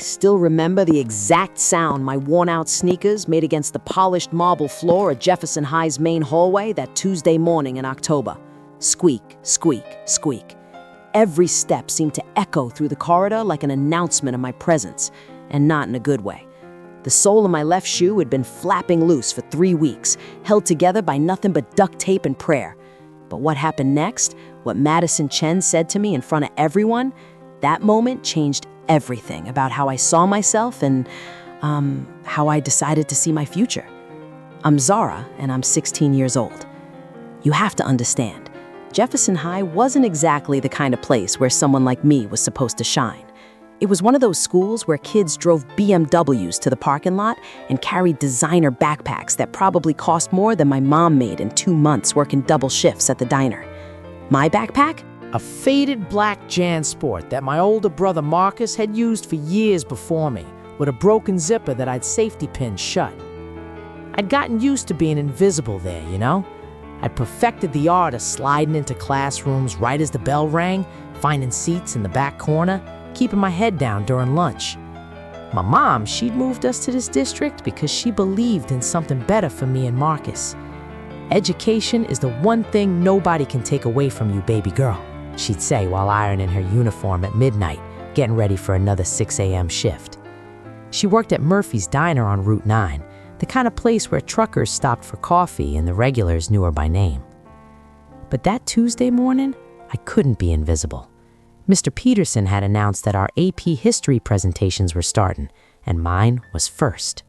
still remember the exact sound my worn-out sneakers made against the polished marble floor at Jefferson High's main hallway that Tuesday morning in October. Squeak, squeak, squeak. Every step seemed to echo through the corridor like an announcement of my presence, and not in a good way. The sole of my left shoe had been flapping loose for 3 weeks, held together by nothing but duct tape and prayer. But what happened next, what Madison Chen said to me in front of everyone, that moment changed everything about how I saw myself and how I decided to see my future. I'm Zara, and I'm 16 years old. You have to understand, Jefferson High wasn't exactly the kind of place where someone like me was supposed to shine. It was one of those schools where kids drove BMWs to the parking lot and carried designer backpacks that probably cost more than my mom made in 2 months working double shifts at the diner. My backpack? A faded black JanSport that my older brother Marcus had used for years before me, with a broken zipper that I'd safety pinned shut. I'd gotten used to being invisible there, you know? I'd perfected the art of sliding into classrooms right as the bell rang, finding seats in the back corner, keeping my head down during lunch. My mom, she'd moved us to this district because she believed in something better for me and Marcus. Education is the one thing nobody can take away from you, baby girl, she'd say while ironing her uniform at midnight, getting ready for another 6 a.m. shift. She worked at Murphy's Diner on Route 9, the kind of place where truckers stopped for coffee and the regulars knew her by name. But that Tuesday morning, I couldn't be invisible. Mr. Peterson had announced that our AP history presentations were starting, and mine was first.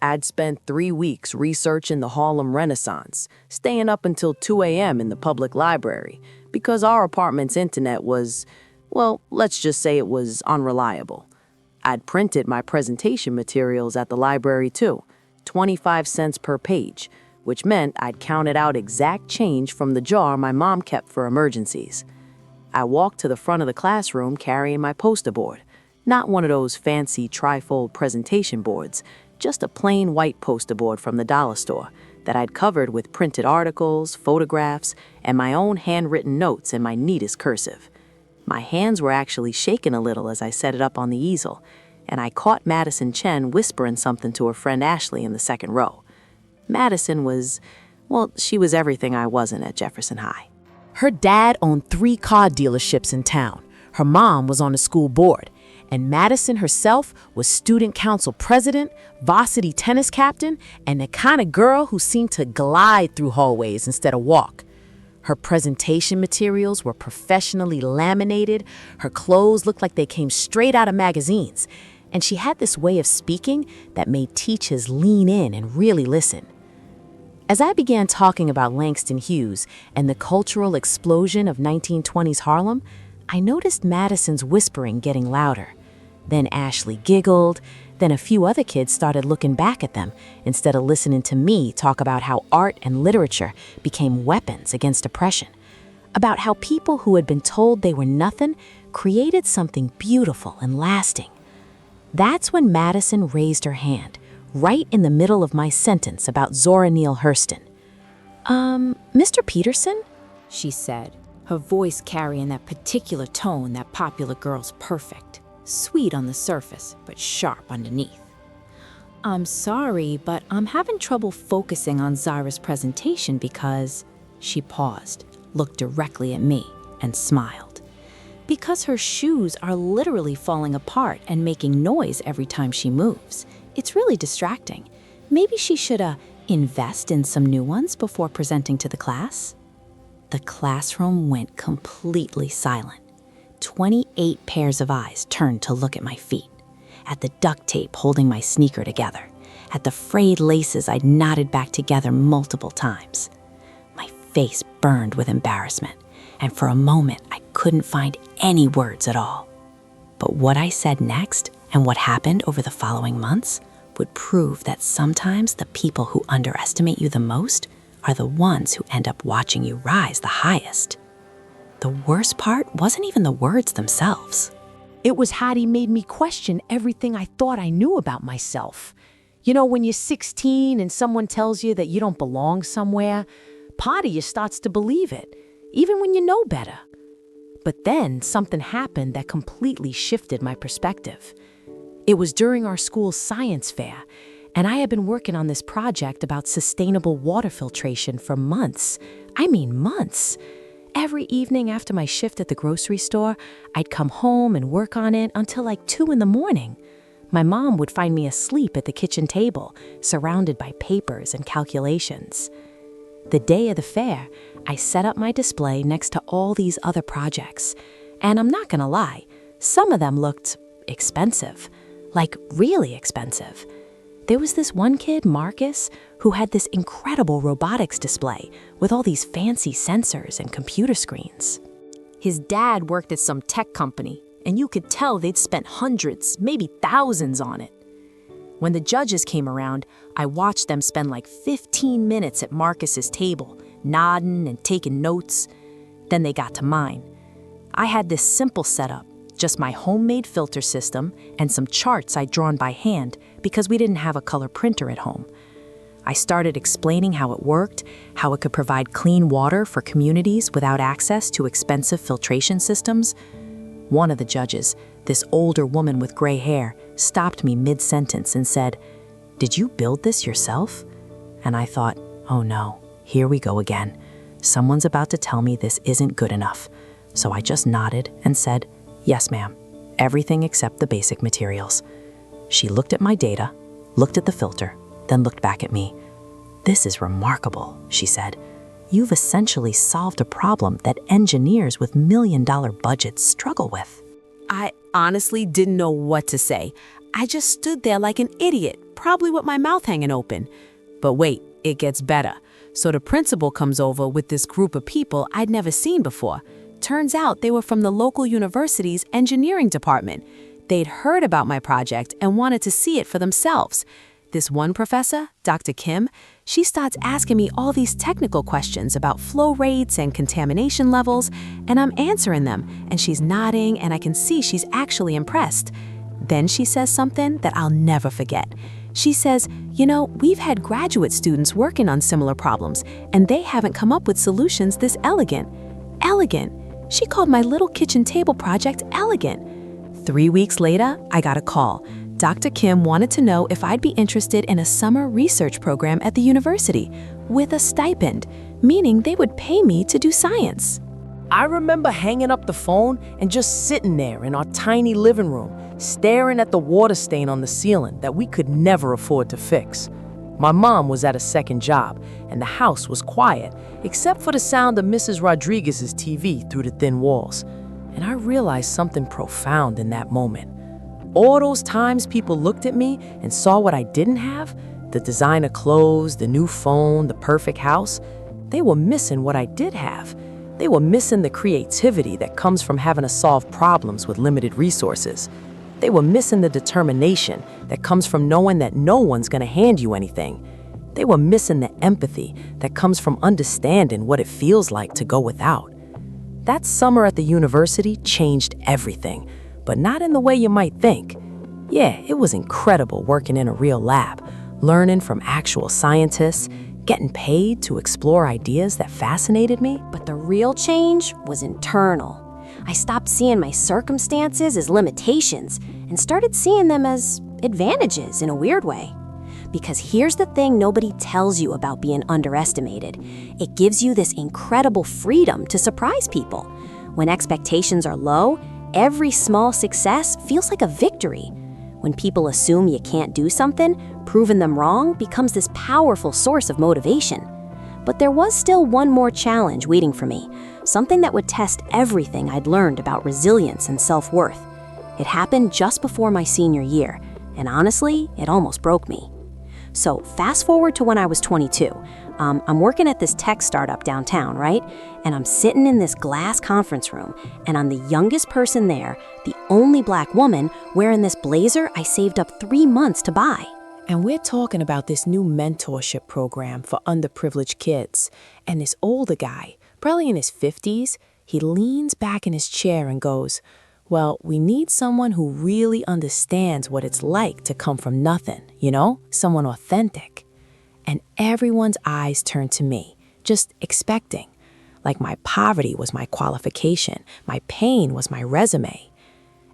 I'd spent 3 weeks researching the Harlem Renaissance, staying up until 2 a.m. in the public library, because our apartment's internet was, well, let's just say it was unreliable. I'd printed my presentation materials at the library too, 25 cents per page, which meant I'd counted out exact change from the jar my mom kept for emergencies. I walked to the front of the classroom carrying my poster board, not one of those fancy trifold presentation boards, just a plain white poster board from the dollar store that I'd covered with printed articles, photographs, and my own handwritten notes in my neatest cursive. My hands were actually shaking a little as I set it up on the easel, and I caught Madison Chen whispering something to her friend Ashley in the second row. Madison was, well, she was everything I wasn't at Jefferson High. Her dad owned 3 car dealerships in town. Her mom was on the school board, and Madison herself was student council president, varsity tennis captain, and the kind of girl who seemed to glide through hallways instead of walk. Her presentation materials were professionally laminated, her clothes looked like they came straight out of magazines, and she had this way of speaking that made teachers lean in and really listen. As I began talking about Langston Hughes and the cultural explosion of 1920s Harlem, I noticed Madison's whispering getting louder. Then Ashley giggled, then a few other kids started looking back at them instead of listening to me talk about how art and literature became weapons against oppression, about how people who had been told they were nothing created something beautiful and lasting. That's when Madison raised her hand, right in the middle of my sentence about Zora Neale Hurston. Mr. Peterson? She said, her voice carrying that particular tone that popular girl's perfect. Sweet on the surface, but sharp underneath. I'm sorry, but I'm having trouble focusing on Zara's presentation because... She paused, looked directly at me, and smiled. Because her shoes are literally falling apart and making noise every time she moves. It's really distracting. Maybe she should invest in some new ones before presenting to the class? The classroom went completely silent. 28 pairs of eyes turned to look at my feet, at the duct tape holding my sneaker together, at the frayed laces I'd knotted back together multiple times. My face burned with embarrassment, and for a moment I couldn't find any words at all. But what I said next and what happened over the following months would prove that sometimes the people who underestimate you the most are the ones who end up watching you rise the highest. The worst part wasn't even the words themselves. It was Hattie made me question everything I thought I knew about myself. You know, when you're 16 and someone tells you that you don't belong somewhere, part of you starts to believe it, even when you know better. But then something happened that completely shifted my perspective. It was during our school's science fair, and I had been working on this project about sustainable water filtration for months. I mean months. Every evening after my shift at the grocery store, I'd come home and work on it until like 2 in the morning. My mom would find me asleep at the kitchen table, surrounded by papers and calculations. The day of the fair, I set up my display next to all these other projects. And I'm not gonna lie, some of them looked expensive, like really expensive. There was this one kid, Marcus, who had this incredible robotics display with all these fancy sensors and computer screens. His dad worked at some tech company, and you could tell they'd spent hundreds, maybe thousands on it. When the judges came around, I watched them spend like 15 minutes at Marcus's table, nodding and taking notes. Then they got to mine. I had this simple setup, just my homemade filter system and some charts I'd drawn by hand because we didn't have a color printer at home. I started explaining how it worked, how it could provide clean water for communities without access to expensive filtration systems. One of the judges, this older woman with gray hair, stopped me mid-sentence and said, "Did you build this yourself?" And I thought, oh no, here we go again. Someone's about to tell me this isn't good enough. So I just nodded and said, "Yes, ma'am. Everything except the basic materials." She looked at my data, looked at the filter, then looked back at me. "This is remarkable," she said. "You've essentially solved a problem that engineers with million-dollar budgets struggle with." I honestly didn't know what to say. I just stood there like an idiot, probably with my mouth hanging open. But wait, it gets better. So the principal comes over with this group of people I'd never seen before. Turns out they were from the local university's engineering department. They'd heard about my project and wanted to see it for themselves. This one professor, Dr. Kim, she starts asking me all these technical questions about flow rates and contamination levels, and I'm answering them, and she's nodding, and I can see she's actually impressed. Then she says something that I'll never forget. She says, we've had graduate students working on similar problems, and they haven't come up with solutions this elegant. Elegant. She called my little kitchen table project elegant. 3 weeks later, I got a call. Dr. Kim wanted to know if I'd be interested in a summer research program at the university with a stipend, meaning they would pay me to do science. I remember hanging up the phone and just sitting there in our tiny living room, staring at the water stain on the ceiling that we could never afford to fix. My mom was at a second job, and the house was quiet, except for the sound of Mrs. Rodriguez's TV through the thin walls. And I realized something profound in that moment. All those times people looked at me and saw what I didn't have, the designer clothes, the new phone, the perfect house, they were missing what I did have. They were missing the creativity that comes from having to solve problems with limited resources. They were missing the determination that comes from knowing that no one's going to hand you anything. They were missing the empathy that comes from understanding what it feels like to go without. That summer at the university changed everything, but not in the way you might think. Yeah, it was incredible working in a real lab, learning from actual scientists, getting paid to explore ideas that fascinated me. But the real change was internal. I stopped seeing my circumstances as limitations and started seeing them as advantages in a weird way. Because here's the thing nobody tells you about being underestimated. It gives you this incredible freedom to surprise people. When expectations are low, every small success feels like a victory. When people assume you can't do something, proving them wrong becomes this powerful source of motivation. But there was still one more challenge waiting for me, something that would test everything I'd learned about resilience and self-worth. It happened just before my senior year, and honestly, it almost broke me. So fast forward to when I was 22. I'm working at this tech startup downtown, right? And I'm sitting in this glass conference room, and I'm the youngest person there, the only black woman wearing this blazer I saved up 3 months to buy. And we're talking about this new mentorship program for underprivileged kids. And this older guy, probably in his 50s, he leans back in his chair and goes, "Well, we need someone who really understands what it's like to come from nothing, someone authentic." And everyone's eyes turned to me, just expecting. Like my poverty was my qualification, my pain was my resume.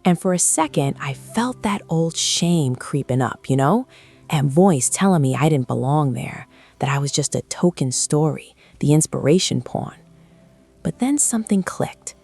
And for a second, I felt that old shame creeping up, and voice telling me I didn't belong there, that I was just a token story, the inspiration pawn. But then something clicked,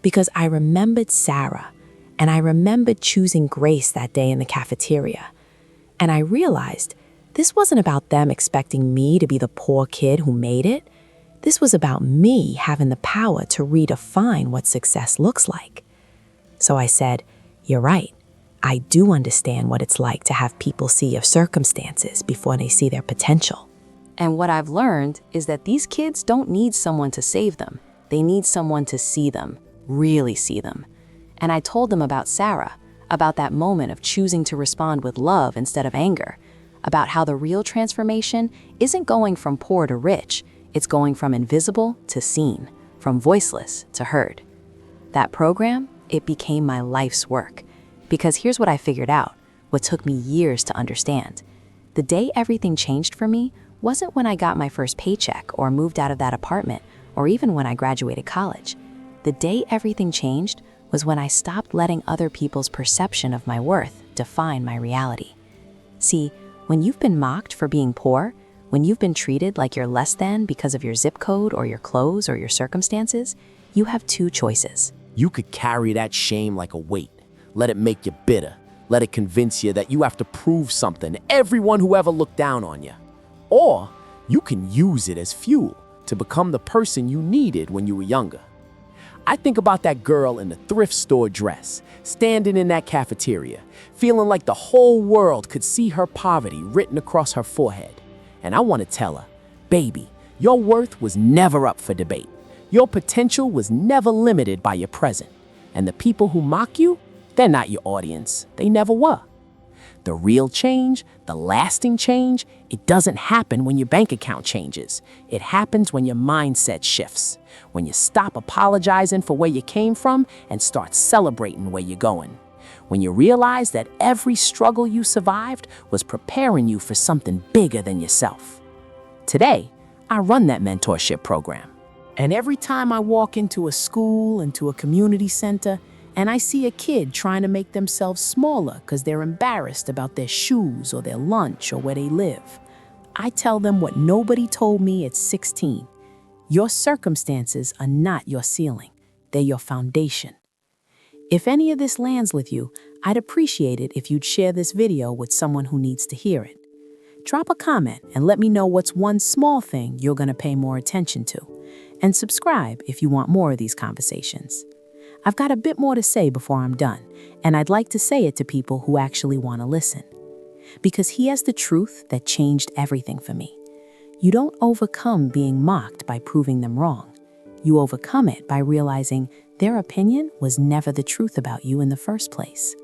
because I remembered Sarah, and I remembered choosing Grace that day in the cafeteria. And I realized this wasn't about them expecting me to be the poor kid who made it. This was about me having the power to redefine what success looks like. So I said, "You're right. I do understand what it's like to have people see your circumstances before they see their potential." And what I've learned is that these kids don't need someone to save them. They need someone to see them, really see them. And I told them about Sarah, about that moment of choosing to respond with love instead of anger, about how the real transformation isn't going from poor to rich, it's going from invisible to seen, from voiceless to heard. That program, it became my life's work. Because here's what I figured out, what took me years to understand. The day everything changed for me wasn't when I got my first paycheck or moved out of that apartment, or even when I graduated college. The day everything changed was when I stopped letting other people's perception of my worth define my reality. See, when you've been mocked for being poor, when you've been treated like you're less than because of your zip code or your clothes or your circumstances, you have two choices. You could carry that shame like a weight. Let it make you bitter. Let it convince you that you have to prove something to everyone who ever looked down on you. Or you can use it as fuel to become the person you needed when you were younger. I think about that girl in the thrift store dress, standing in that cafeteria, feeling like the whole world could see her poverty written across her forehead. And I want to tell her, baby, your worth was never up for debate. Your potential was never limited by your present. And the people who mock you, they're not your audience. They never were. The real change, the lasting change, it doesn't happen when your bank account changes. It happens when your mindset shifts, when you stop apologizing for where you came from and start celebrating where you're going. When you realize that every struggle you survived was preparing you for something bigger than yourself. Today, I run that mentorship program. And every time I walk into a school, into a community center, and I see a kid trying to make themselves smaller because they're embarrassed about their shoes or their lunch or where they live, I tell them what nobody told me at 16. Your circumstances are not your ceiling. They're your foundation. If any of this lands with you, I'd appreciate it if you'd share this video with someone who needs to hear it. Drop a comment and let me know what's one small thing you're going to pay more attention to. And subscribe if you want more of these conversations. I've got a bit more to say before I'm done, and I'd like to say it to people who actually want to listen. Because here's the truth that changed everything for me. You don't overcome being mocked by proving them wrong. You overcome it by realizing their opinion was never the truth about you in the first place.